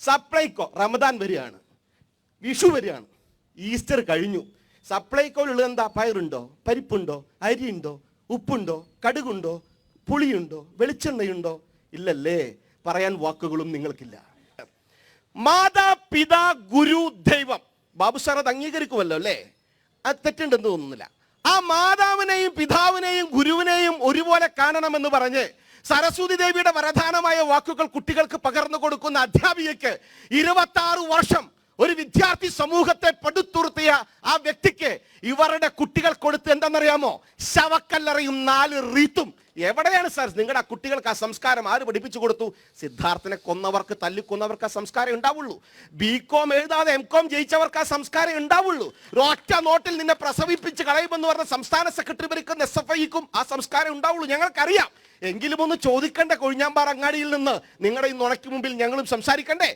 സപ്ലൈകോ റമദാൻ വരികയാണ്, വിഷു വരികയാണ്, ഈസ്റ്റർ കഴിഞ്ഞു. സപ്ലൈകോയിലുള്ളത് എന്താ? പയറുണ്ടോ, പരിപ്പുണ്ടോ, അരിയുണ്ടോ, ഉപ്പുണ്ടോ, കടുകുണ്ടോ, പുളിയുണ്ടോ, വെളിച്ചെണ്ണയുണ്ടോ? ഇല്ലല്ലേ. പറയാൻ വാക്കുകളും നിങ്ങൾക്കില്ല. മാതാപിതാ ഗുരു ദൈവം. ബാബു സാർ അത് അംഗീകരിക്കുമല്ലോ അല്ലേ? അത് തെറ്റുണ്ടെന്ന് തോന്നുന്നില്ല. ആ മാതാവിനെയും പിതാവിനെയും ഗുരുവിനെയും ഒരുപോലെ കാണണമെന്ന് പറഞ്ഞ് സരസ്വതി ദേവിയുടെ വരദാനമായ വാക്കുകൾ കുട്ടികൾക്ക് പകർന്നു കൊടുക്കുന്ന അധ്യാപികയ്ക്ക് 26 വർഷം ഒരു വിദ്യാർത്ഥി സമൂഹത്തെ പടുത്തുയർത്തിയ ആ വ്യക്തിക്ക് ഇവരുടെ കുട്ടികൾ കൊടുത്ത് എന്താണെന്നറിയാമോ? ശവക്കല്ലറയും 4 റീത്തും. എവിടെയാണ് സാർ നിങ്ങളുടെ ആ കുട്ടികൾക്ക് ആ സംസ്കാരം ആര് പഠിപ്പിച്ചു കൊടുത്തു? സിദ്ധാർത്ഥനെ കൊന്നവർക്ക്, തല്ലിക്കൊന്നവർക്ക് ആ സംസ്കാരം ഉണ്ടാവുള്ളൂ. ബികോം എഴുതാതെ എംകോം ജയിച്ചവർക്ക് ആ സംസ്കാരം ഉണ്ടാവുള്ളൂ. ഒറ്റ നോട്ടിൽ നിന്നെ പ്രസവിപ്പിച്ച് കളയുമെന്ന് പറഞ്ഞ സംസ്ഥാന സെക്രട്ടറി ഭരിക്കുന്ന SFIക്കും ആ സംസ്കാരം ഉണ്ടാവുള്ളൂ. ഞങ്ങൾക്കറിയാം. എങ്കിലും ഒന്ന് ചോദിക്കണ്ടേ? കൊഴിഞ്ഞാമ്പാറ അങ്ങാടിയിൽ നിന്ന് നിങ്ങളുടെ ഈ നുണയ്ക്ക് മുമ്പിൽ ഞങ്ങളും സംസാരിക്കണ്ടേ?